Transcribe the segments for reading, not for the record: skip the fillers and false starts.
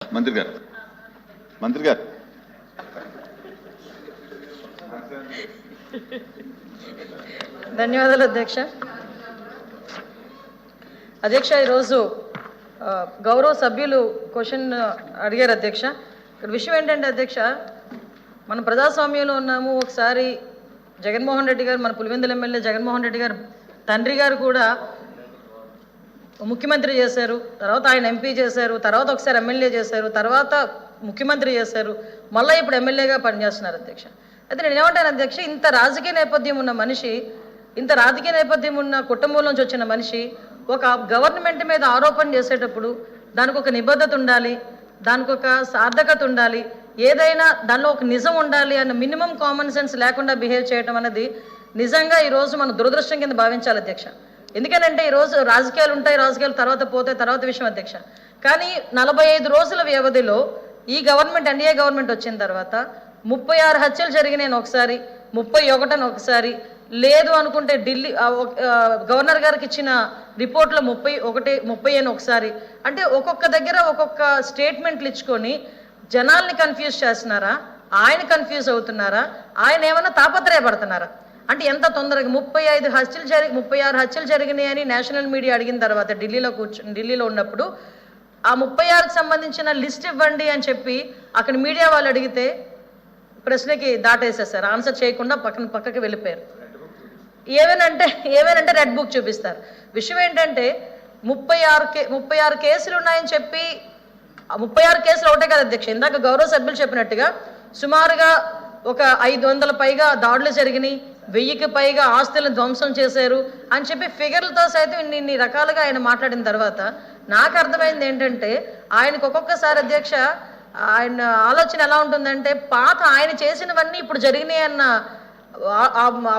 మంత్రి గారు మంత్రి గారు ధన్యవాదాలు అధ్యక్ష. అధ్యక్ష, ఈరోజు గౌరవ సభ్యులు క్వశ్చన్ అడిగారు అధ్యక్ష. ఇక్కడ విషయం ఏంటంటే అధ్యక్ష, మనం ప్రజాస్వామ్యంలో ఉన్నాము. ఒకసారి జగన్మోహన్ రెడ్డి గారు, మన పులివెందుల ఎమ్మెల్యే జగన్మోహన్ రెడ్డి గారు తండ్రి గారు కూడా ముఖ్యమంత్రి చేశారు, తర్వాత ఆయన ఎంపీ చేశారు, తర్వాత ఒకసారి ఎమ్మెల్యే చేశారు, తర్వాత ముఖ్యమంత్రి చేశారు, మళ్ళీ ఇప్పుడు ఎమ్మెల్యేగా పనిచేస్తున్నారు అధ్యక్ష. అయితే నేను ఏమంటాను అధ్యక్ష, ఇంత రాజకీయ నేపథ్యం ఉన్న మనిషి, ఇంత రాజకీయ నేపథ్యం ఉన్న కుటుంబం నుంచి వచ్చిన మనిషి ఒక గవర్నమెంట్ మీద ఆరోపణ చేసేటప్పుడు దానికి ఒక నిబద్ధత ఉండాలి, దానికి ఒక సార్థకత ఉండాలి, ఏదైనా దానిలో ఒక నిజం ఉండాలి అన్న మినిమం కామన్ సెన్స్ లేకుండా బిహేవ్ చేయడం అనేది నిజంగా ఈరోజు మనం దురదృష్టం కింద భావించాలి అధ్యక్ష. ఎందుకనంటే ఈరోజు రాజకీయాలు ఉంటాయి, రాజకీయాలు తర్వాత పోతే తర్వాత విషయం అధ్యక్ష. కానీ 45 రోజుల వ్యవధిలో ఈ గవర్నమెంట్, ఎన్డీఏ గవర్నమెంట్ వచ్చిన తర్వాత 36 హత్యలు జరిగినాయి ఒకసారి, 31 ఒకసారి, లేదు అనుకుంటే ఢిల్లీ గవర్నర్ గారికి ఇచ్చిన రిపోర్ట్లో 30 అని ఒకసారి. అంటే ఒక్కొక్క దగ్గర ఒక్కొక్క స్టేట్మెంట్లు ఇచ్చుకొని జనాల్ని కన్ఫ్యూజ్ చేస్తున్నారా, ఆయన కన్ఫ్యూజ్ అవుతున్నారా, ఆయన ఏమన్నా తాపత్రయపడుతున్నారా? అంటే ఎంత తొందరగా 36 హత్యలు జరిగినాయని నేషనల్ మీడియా అడిగిన తర్వాత ఢిల్లీలో ఉన్నప్పుడు ఆ 36కి సంబంధించిన లిస్ట్ ఇవ్వండి అని చెప్పి అక్కడ మీడియా వాళ్ళు అడిగితే ప్రశ్నకి దాటేసేసారు, ఆన్సర్ చేయకుండా పక్కకి వెళ్ళిపోయారు. ఏమేనంటే రెడ్ బుక్ చూపిస్తారు. విషయం ఏంటంటే 36 కేసులు ఉన్నాయని చెప్పి 36 కేసులు ఒకటే కదా అధ్యక్ష. ఇందాక గౌరవ సభ్యులు చెప్పినట్టుగా సుమారుగా ఒక 500 పైగా దాడులు జరిగినాయి, 1000కి పైగా ఆస్తులను ధ్వంసం చేశారు అని చెప్పి ఫిగర్లతో సైతం ఇన్ని రకాలుగా ఆయన మాట్లాడిన తర్వాత నాకు అర్థమైంది ఏంటంటే, ఆయనకు ఒక్కొక్కసారి అధ్యక్ష ఆయన ఆలోచన ఎలా ఉంటుందంటే, పాత ఆయన చేసినవన్నీ ఇప్పుడు జరిగినాయి అన్న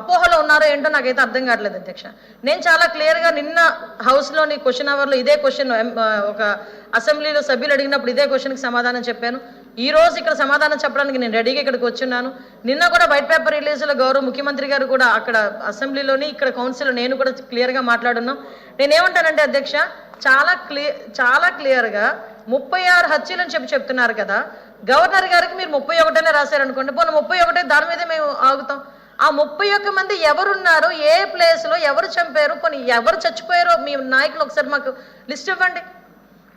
అపోహలో ఉన్నారో ఏంటో నాకైతే అర్థం కావట్లేదు అధ్యక్ష. నేను చాలా క్లియర్గా నిన్న హౌస్లోని క్వశ్చన్ అవర్లో ఇదే క్వశ్చన్ ఒక అసెంబ్లీలో సభ్యులు అడిగినప్పుడు ఇదే క్వశ్చన్కి సమాధానం చెప్పాను. ఈ రోజు ఇక్కడ సమాధానం చెప్పడానికి నేను రెడీగా ఇక్కడికి వచ్చున్నాను. నిన్న కూడా వైట్ పేపర్ రిలీజ్లో గౌరవ ముఖ్యమంత్రి గారు కూడా అక్కడ అసెంబ్లీలోని ఇక్కడ కౌన్సిల్లో నేను కూడా క్లియర్గా మాట్లాడున్నాం. నేనేమంటానంటే అధ్యక్ష, చాలా క్లియర్గా 36 హత్యలు అని చెప్తున్నారు కదా. గవర్నర్ గారికి మీరు 31 రాశారనుకోండి, పోనీ 31 దాని మీదే మేము ఆగుతాం. ఆ 31 మంది ఎవరున్నారు, ఏ ప్లేస్లో ఎవరు చంపారు, పోనీ ఎవరు చచ్చిపోయారో మీ నాయకులు ఒకసారి మాకు లిస్ట్ ఇవ్వండి.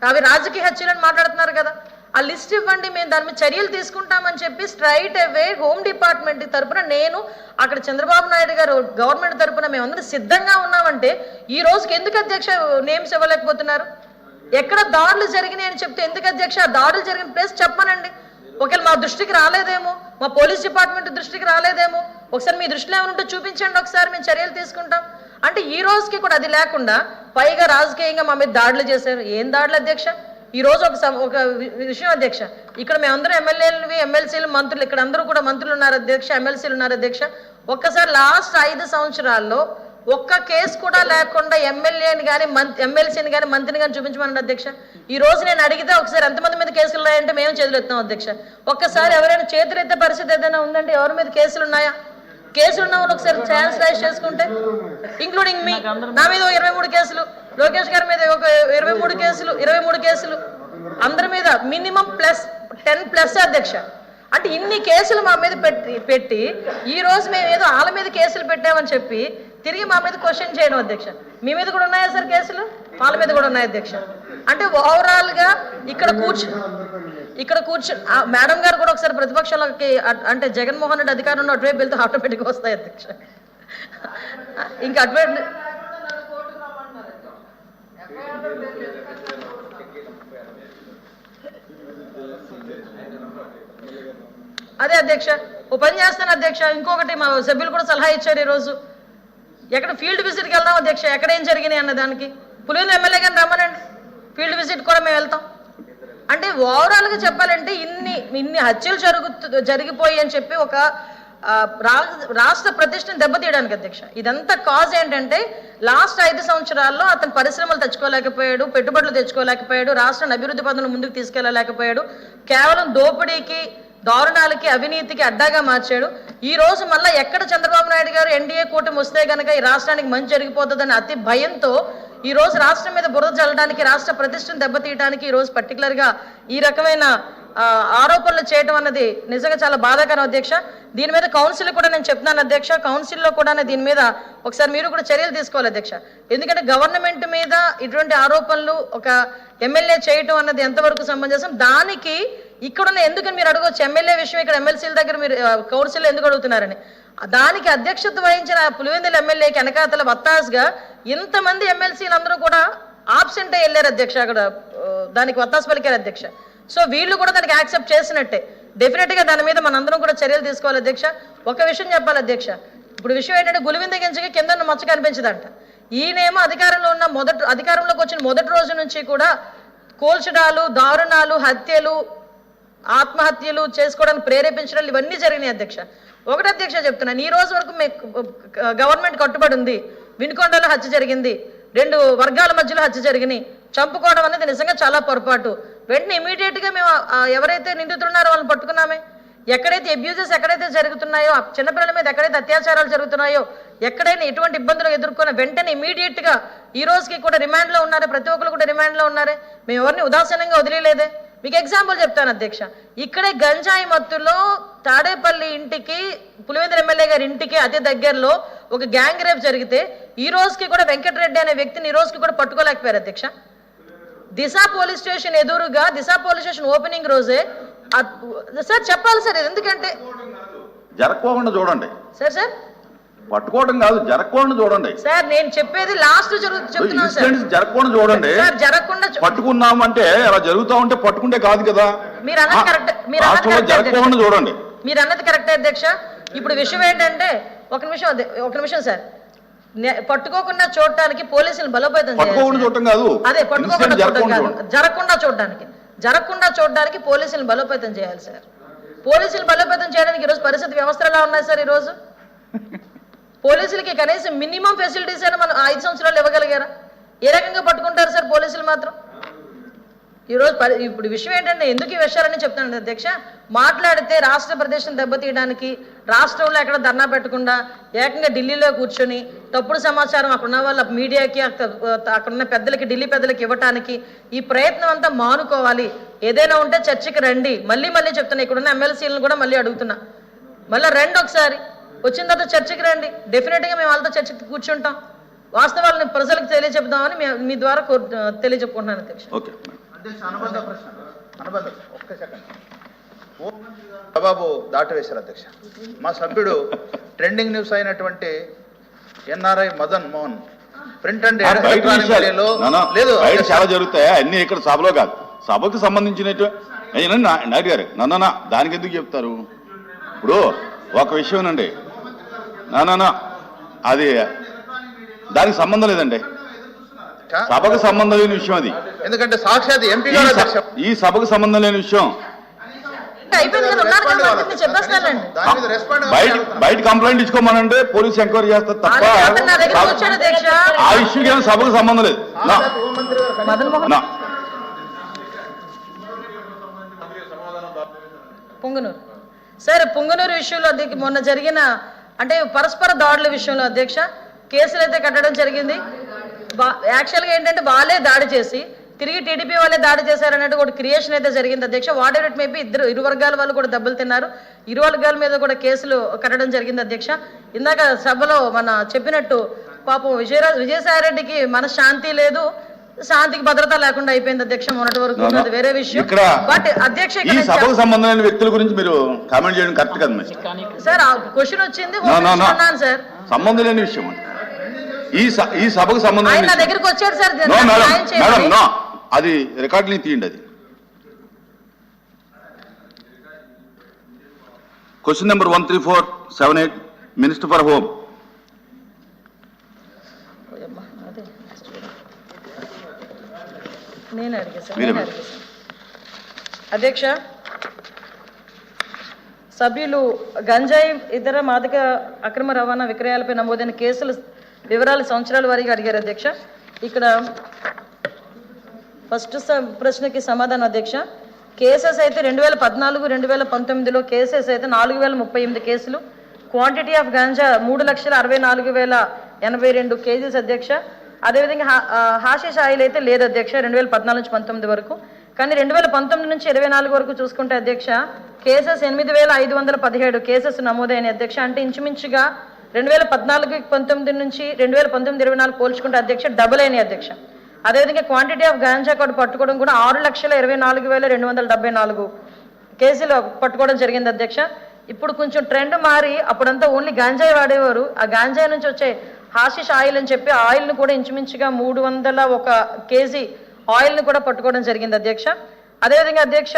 అవి రాజకీయ హత్యలని మాట్లాడుతున్నారు కదా, ఆ లిస్ట్ ఇవ్వండి, మేము దాని మీద చర్యలు తీసుకుంటామని చెప్పి స్ట్రైట్ అవే హోమ్ డిపార్ట్మెంట్ తరఫున నేను అక్కడ చంద్రబాబు నాయుడు గారు గవర్నమెంట్ తరఫున మేమందరం సిద్ధంగా ఉన్నామంటే ఈ రోజుకి ఎందుకు అధ్యక్ష నేమ్స్ ఇవ్వలేకపోతున్నారు? ఎక్కడ దాడులు జరిగినాయి అని చెప్తే ఎందుకు అధ్యక్ష దాడులు జరిగిన ప్లేస్ చెప్పమనండి. ఒకవేళ మా దృష్టికి రాలేదేమో, మా పోలీస్ డిపార్ట్మెంట్ దృష్టికి రాలేదేమో, ఒకసారి మీ దృష్టిలో ఏమైనా ఉంటే చూపించండి, ఒకసారి మేము చర్యలు తీసుకుంటాం. అంటే ఈ రోజుకి కూడా అది లేకుండా పైగా రాజకీయంగా మా మీద దాడులు చేశారు. ఏం దాడులు అధ్యక్ష? ఈ రోజు ఒక విషయం అధ్యక్ష, ఇక్కడ మేమందరం ఎమ్మెల్యేలు, ఎమ్మెల్సీలు, మంత్రులు, ఇక్కడ అందరూ కూడా మంత్రులు ఉన్నారు అధ్యక్ష, ఎమ్మెల్సీలు ఉన్నారు అధ్యక్ష. ఒక్కసారి లాస్ట్ 5 సంవత్సరాల్లో ఒక్క కేసు కూడా లేకుండా ఎమ్మెల్యేని కానీ ఎమ్మెల్సీని కానీ మంత్రిని కానీ చూపించమనండి అధ్యక్ష. ఈ రోజు నేను అడిగితే ఒకసారి ఎంతమంది మీద కేసులు ఉన్నాయంటే మేము చేతులు ఎత్తాం అధ్యక్ష. ఒక్కసారి ఎవరైనా చేతులు ఎత్తే పరిస్థితి ఏదైనా ఉందంటే ఎవరి మీద కేసులు ఉన్నాయా? కేసులు ఉన్న వాళ్ళు ఒకసారి ఛాన్స్ రైజ్ చేసుకుంటే, ఇంక్లూడింగ్ మీ, నా మీద 23 కేసులు, లోకేష్ గారి మీద ఒక 23 కేసులు, అందరి మీద మినిమం +10 అధ్యక్ష. అంటే ఇన్ని కేసులు మా మీద పెట్టి ఈ రోజు మేము ఏదో వాళ్ళ మీద కేసులు పెట్టామని చెప్పి తిరిగి మా మీద క్వశ్చన్ చేయడం అధ్యక్ష. మీ మీద కూడా ఉన్నాయా సార్ కేసులు? వాళ్ళ మీద కూడా ఉన్నాయి అధ్యక్ష. అంటే ఓవరాల్గా ఇక్కడ కూర్చొని మేడం గారు కూడా ఒకసారి ప్రతిపక్షాలకి అంటే జగన్మోహన్ రెడ్డి అధికారంలో అటువైపు వెళ్తే ఆటోమేటిక్గా వస్తాయి అధ్యక్ష. ఇంకా అటువైపు అదే అధ్యక్ష ఓ పని చేస్తాను అధ్యక్ష. ఇంకొకటి మా సభ్యులు కూడా సలహా ఇచ్చారు, ఈరోజు ఎక్కడ ఫీల్డ్ విజిట్కి వెళ్దాం అధ్యక్ష, ఎక్కడ ఏం జరిగినాయి అన్న దానికి పులివెందుల ఎమ్మెల్యే గారిని రమ్మనండి, ఫీల్డ్ విజిట్ కూడా మేము వెళ్తాం. అంటే ఓవరాల్గా చెప్పాలంటే ఇన్ని హత్యలు జరిగిపోయి అని చెప్పి ఒక రాష్ట్ర ప్రతిష్టను దెబ్బతీయడానికి అధ్యక్ష. ఇదంతా కాజ్ ఏంటంటే లాస్ట్ 5 సంవత్సరాల్లో అతను పరిశ్రమలు తెచ్చుకోలేకపోయాడు, పెట్టుబడులు తెచ్చుకోలేకపోయాడు, రాష్ట్రాన్ని అభివృద్ధి పథంలో ముందుకు తీసుకెళ్లలేకపోయాడు, కేవలం దోపిడీకి, దారుణాలకి, అవినీతికి అడ్డాగా మార్చాడు. ఈ రోజు మళ్ళీ ఎక్కడ చంద్రబాబు నాయుడు గారు ఎన్డీఏ కూటమి వస్తే కనుక ఈ రాష్ట్రానికి మంచి జరిగిపోతుందని అతి భయంతో ఈ రోజు రాష్ట్రం మీద బురద చల్లడానికి, రాష్ట్ర ప్రతిష్టను దెబ్బతీయడానికి ఈ రోజు పర్టికులర్గా ఈ రకమైన ఆరోపణలు చేయడం అన్నది నిజంగా చాలా బాధాకరం అధ్యక్ష. దీని మీద కౌన్సిల్ కూడా నేను చెప్తున్నాను అధ్యక్ష, కౌన్సిల్లో కూడా దీని మీద ఒకసారి మీరు కూడా చర్యలు తీసుకోవాలి అధ్యక్ష. ఎందుకంటే గవర్నమెంట్ మీద ఇటువంటి ఆరోపణలు ఒక ఎమ్మెల్యే చేయటం అన్నది ఎంతవరకు సమంజసం? దానికి ఇక్కడున్న ఎందుకని మీరు అడగవచ్చు, ఎమ్మెల్యే విషయం ఇక్కడ ఎమ్మెల్సీల దగ్గర మీరు కౌన్సిల్లో ఎందుకు అడుగుతున్నారని. దానికి అధ్యక్షత వహించిన పులివెందుల ఎమ్మెల్యేకి వెనకాతల వత్తాసుగా ఇంతమంది ఎమ్మెల్సీలు అందరూ కూడా ఆబ్సెంట్ అయ్యి వెళ్ళారు అధ్యక్ష, అక్కడ దానికి వత్తాసు పలికారు అధ్యక్ష. సో వీళ్ళు కూడా దానికి యాక్సెప్ట్ చేసినట్టే. డెఫినెట్గా దాని మీద మనందరం కూడా చర్యలు తీసుకోవాలి అధ్యక్ష. ఒక విషయం చెప్పాలి అధ్యక్ష, ఇప్పుడు విషయం ఏంటంటే గులివింద గింజకి కింద మచ్చ కనిపించదంట. ఈయనేమో అధికారంలోకి వచ్చిన మొదటి రోజు నుంచి కూడా కోల్చడాలు, దారుణాలు, హత్యలు, ఆత్మహత్యలు చేసుకోవడానికి ప్రేరేపించడాలు ఇవన్నీ జరిగినాయి అధ్యక్ష. ఒకటి అధ్యక్ష చెప్తున్నాను, ఈ రోజు వరకు గవర్నమెంట్ కట్టుబడి ఉంది. వినుకొండలో హత్య జరిగింది, 2 వర్గాల మధ్యలో హత్య జరిగినాయి. చంపుకోవడం అనేది నిజంగా చాలా పొరపాటు. వెంటనే ఇమీడియట్గా మేము ఎవరైతే నిందితున్నారో వాళ్ళని పట్టుకున్నామే. ఎక్కడైతే అబ్యూజెస్ ఎక్కడైతే జరుగుతున్నాయో, చిన్నపిల్లల మీద ఎక్కడైతే అత్యాచారాలు జరుగుతున్నాయో, ఎక్కడైనా ఎటువంటి ఇబ్బందులు ఎదుర్కొన్న వెంటనే ఇమీడియట్గా ఈ రోజుకి కూడా రిమాండ్లో ఉన్నారే, ప్రతి ఒక్కరు కూడా రిమాండ్లో ఉన్నారే. మేము ఎవరిని ఉదాసీనంగా వదిలేలేదే. మీకు ఎగ్జాంపుల్ చెప్తాను అధ్యక్ష, ఇక్కడే గంజాయి మత్తులో తాడేపల్లి ఇంటికి, పులివెందుల ఎమ్మెల్యే గారి ఇంటికి అతి దగ్గరలో ఒక గ్యాంగ్ రేప్ జరిగితే ఈ రోజుకి కూడా వెంకటరెడ్డి అనే వ్యక్తిని ఈ రోజుకి కూడా పట్టుకోలేకపోయారు అధ్యక్ష. దిశ పోలీస్ స్టేషన్ ఎదురుగా, దిశ పోలీస్ స్టేషన్ ఓపెనింగ్ రోజే సార్ చెప్పాలి సార్, ఎందుకంటే జరగకుండా చూడండి సార్. సార్ పట్టుకోవడం కాదు, జరగకుండా చూడండి సార్. నేను చెప్పేది లాస్ట్ చెప్తున్నాను సార్, జరగకుండా చూడండి సార్. జరగకుండా పట్టుకున్నామంటే అలా జరుగుతా ఉంటే పట్టుకుంటే కాదు కదా. మీరు అన్నది కరెక్ట్, జరగకుండా చూడండి. మీరు అన్నది కరెక్టే అధ్యక్ష. ఇప్పుడు విషయం ఏంటంటే ఒక నిమిషం సార్, పట్టుకోకుండా చూడటానికి పోలీసులు బలోపేతం చూడటం కాదు, అదే పట్టుకోకుండా చూడటం కాదు, జరగకుండా చూడడానికి పోలీసులు బలోపేతం చేయాలి సార్. పోలీసులు బలోపేతం చేయడానికి ఈరోజు పరిస్థితి వ్యవస్థలు ఎలా ఉన్నాయి సార్? ఈరోజు పోలీసులకి కనీసం మినిమం ఫెసిలిటీస్ అయినా మనం 5 సంవత్సరాలు ఇవ్వగలిగారా? ఏ రకంగా పట్టుకుంటారు సార్ పోలీసులు మాత్రం? ఈరోజు ఇప్పుడు విషయం ఏంటంటే ఎందుకు ఈ విషయాలని చెప్తాను అధ్యక్ష. మాట్లాడితే రాష్ట్ర ప్రదేశం దెబ్బతీయడానికి, రాష్ట్రంలో ఎక్కడ ధర్నా పెట్టకుండా ఏకంగా ఢిల్లీలో కూర్చొని తప్పుడు సమాచారం అక్కడున్న వాళ్ళ మీడియాకి, అక్కడున్న పెద్దలకి, ఢిల్లీ పెద్దలకి ఇవ్వటానికి ఈ ప్రయత్నం అంతా మానుకోవాలి. ఏదైనా ఉంటే చర్చకి రండి. మళ్ళీ చెప్తున్నా, ఇక్కడున్న ఎమ్మెల్సీలను కూడా మళ్ళీ అడుగుతున్నా, మళ్ళీ రండి ఒకసారి, వచ్చిన తర్వాత చర్చకి రండి. డెఫినెట్గా మేము వాళ్ళతో చర్చకి కూర్చుంటాం, వాస్తవాలను ప్రజలకు తెలియజెప్దామని మీ ద్వారా తెలియజెప్పుకుంటున్నాను అధ్యక్ష. బాబు దాటవేశారు అధ్యక్ష. మా సభ్యుడు ట్రెండింగ్ న్యూస్ అయినటువంటి NRI Madan Mohan print and లేదు చాలా జరుగుతాయి అన్ని ఇక్కడ సభలో కాదు, సభకు సంబంధించినట్టు నాయుడు గారు నన్న దానికి ఎందుకు చెప్తారు? ఇప్పుడు ఒక విషయం అండి, అది దానికి సంబంధం లేదండి, సభకు సంబంధం లేని విషయం అది. ఎందుకంటే సాక్షాత్ ఎంపీ ఈ సభకు సంబంధం లేని విషయం. బయట కంప్లైంట్ ఇచ్చుకోమనంటే పోలీసు ఎంక్వైరీ చేస్తారు తప్ప ఆ ఇష్యూకి ఏమైనా సభకు సంబంధం లేదు. పొంగనూరు సార్, పొంగనూరు విషయంలో మొన్న జరిగిన అంటే పరస్పర దాడుల విషయంలో అధ్యక్ష కేసులు అయితే కట్టడం జరిగింది. యాక్చువల్గా ఏంటంటే వాళ్ళే దాడి చేసి తిరిగి టీడీపీ వాళ్ళే దాడి చేశారన్నట్టు ఒక క్రియేషన్ అయితే జరిగింది అధ్యక్ష. What ever it may be, ఇరు వర్గాల వాళ్ళు కూడా దెబ్బలు తిన్నారు, ఇరు వర్గాల మీద కూడా కేసులు కట్టడం జరిగింది అధ్యక్ష. ఇందాక సభలో మన చెప్పినట్టు పాపం విజయసాయిరెడ్డికి మన శాంతి లేదు, శాంతికి భద్రత లేకుండా అయిపోయింది అధ్యక్ష మొన్నటి వరకు. అది వేరే విషయం. బట్ అధ్యక్ష ఈ సభకు సంబంధమైన వ్యక్తుల గురించి మీరు కామెంట్ చేయడం కరెక్ట్ కదా సార్. ఆ క్వశ్చన్ వచ్చింది సార్, సంబంధం లేని విషయం. ఈ సభకు సంబంధం ఆయన దగ్గరికి వచ్చాడు సార్, అది రికార్డుని తీయండి. అది question number 13478 minister for home. నేను అడిగాను అధ్యక్ష. సభ్యులు గంజాయి ఇతర మాదక అక్రమ రవాణా విక్రయాలపై నమోదైన కేసుల వివరాలు సంవత్సరాల వారీగా అడిగారు అధ్యక్ష. ఇక్కడ ఫస్ట్ ప్రశ్నకి సమాధానం అధ్యక్ష. కేసెస్ అయితే 2014, 2019లో కేసెస్ అయితే 4038 కేసులు. క్వాంటిటీ ఆఫ్ గంజా 3,64,082 కేజీస్ అధ్యక్ష. అదేవిధంగా హాషిష్ ఆయిల్ అయితే లేదు అధ్యక్ష 2014 నుంచి 19 వరకు. కానీ 2019 నుంచి 24 వరకు చూసుకుంటే అధ్యక్ష కేసెస్ 8,517 కేసెస్ నమోదైన అధ్యక్ష. అంటే ఇంచుమించుగా 2014-19 నుంచి 2019-24 పోల్చుకుంటే అధ్యక్ష డబుల్ అయినాయి అధ్యక్ష. అదేవిధంగా క్వాంటిటీ ఆఫ్ గాంజా కూడా పట్టుకోవడం కూడా 6,24,274 కేసులు పట్టుకోవడం జరిగింది అధ్యక్ష. ఇప్పుడు కొంచెం ట్రెండ్ మారి అప్పుడంతా ఓన్లీ గాంజాయి వాడేవారు. ఆ గాంజాయి నుంచి వచ్చే హాషిష్ ఆయిల్ అని చెప్పి ఆయిల్ను కూడా ఇంచుమించుగా 301 కేజీ ఆయిల్ను కూడా పట్టుకోవడం జరిగింది అధ్యక్ష. అదేవిధంగా అధ్యక్ష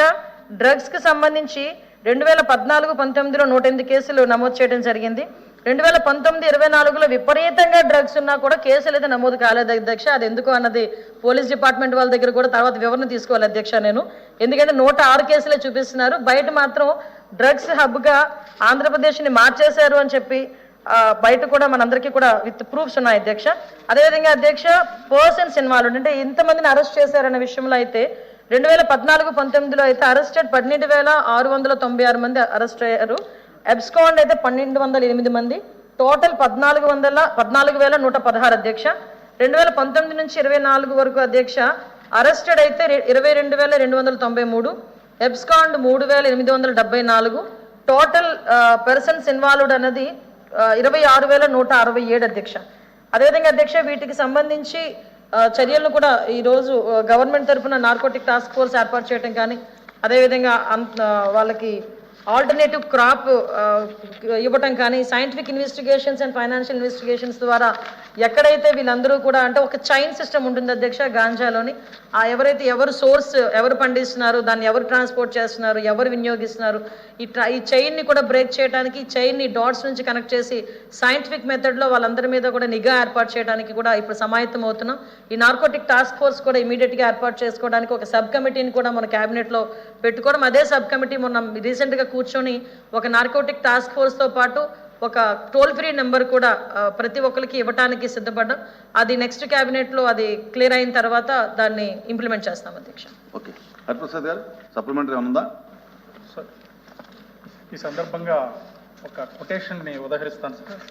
డ్రగ్స్కి సంబంధించి 2014-19లో 108 కేసులు నమోదు చేయడం జరిగింది. 2019-24లో విపరీతంగా డ్రగ్స్ ఉన్నా కూడా కేసులు అయితే నమోదు కాలేదు అధ్యక్ష. అది ఎందుకు అన్నది పోలీస్ డిపార్ట్మెంట్ వాళ్ళ దగ్గర కూడా తర్వాత వివరణ తీసుకోవాలి అధ్యక్ష నేను. ఎందుకంటే 106 కేసులే చూపిస్తున్నారు. బయట మాత్రం డ్రగ్స్ హబ్గా ఆంధ్రప్రదేశ్ని మార్చేశారు అని చెప్పి బయట కూడా మనందరికీ కూడా విత్ ప్రూఫ్స్ ఉన్నాయి అధ్యక్ష. అదేవిధంగా అధ్యక్ష పర్సన్స్ ఇన్వాల్వ్డ్ అంటే ఇంతమందిని అరెస్ట్ చేశారన్న విషయంలో అయితే 2014-19లో అయితే అరెస్టెడ్ 12,696 మంది అరెస్ట్ అయ్యారు. అబ్స్కాండ్ అయితే 1,208 మంది. టోటల్ 14,116 అధ్యక్ష. 2019 నుంచి 24 వరకు అధ్యక్ష అరెస్టెడ్ అయితే 22,293, అబ్స్కాండ్ 3,874, టోటల్ పర్సన్స్ ఇన్వాల్వ్డ్ అన్నది 26,167 అధ్యక్ష. అదేవిధంగా అధ్యక్ష వీటికి సంబంధించి చర్యలను కూడా ఈరోజు గవర్నమెంట్ తరఫున నార్కోటిక్ టాస్క్ ఫోర్స్ ఏర్పాటు చేయడం కానీ అదేవిధంగా వాళ్ళకి ఆల్టర్నేటివ్ క్రాప్ ఇవ్వటం కానీ scientific investigations and financial investigations ద్వారా ఎక్కడైతే వీళ్ళందరూ కూడా అంటే ఒక చైన్ సిస్టమ్ ఉంటుంది అధ్యక్ష గాంజాలోని. ఎవరు సోర్స్ ఎవరు పండిస్తున్నారు, దాన్ని ఎవరు ట్రాన్స్పోర్ట్ చేస్తున్నారు, ఎవరు వినియోగిస్తున్నారు, ఈ చైన్ని కూడా బ్రేక్ చేయడానికి ఈ చైన్ని డాట్స్ నుంచి కనెక్ట్ చేసి సైంటిఫిక్ మెథడ్లో వాళ్ళందరి మీద కూడా నిఘా ఏర్పాటు చేయడానికి కూడా ఇప్పుడు సమాయత్తం అవుతున్నాం. ఈ నార్కోటిక్ టాస్క్ ఫోర్స్ కూడా ఇమీడియట్గా ఏర్పాటు చేసుకోవడానికి ఒక సబ్ కమిటీని కూడా మన క్యాబినెట్లో పెట్టుకోవడం. అదే సబ్ కమిటీ మొన్న రీసెంట్గా కూర్చొని ఒక నార్కోటిక్ టాస్క్ ఫోర్స్తో పాటు ఒక టోల్ ఫ్రీ నెంబర్ కూడా ప్రతి ఒక్కరికి ఇవ్వడానికి సిద్ధపడ్డాం. అది నెక్స్ట్ క్యాబినెట్లో అది క్లియర్ అయిన తర్వాత దాన్ని ఇంప్లిమెంట్ చేస్తాం అధ్యక్ష. ఓకే హరిప్రసాద్ గారు సప్లిమెంటరీ ఉందా? సార్ ఈ సందర్భంగా ఒక కొటేషన్ని ఉదహరిస్తాను sir.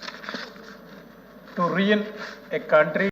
To ruin a country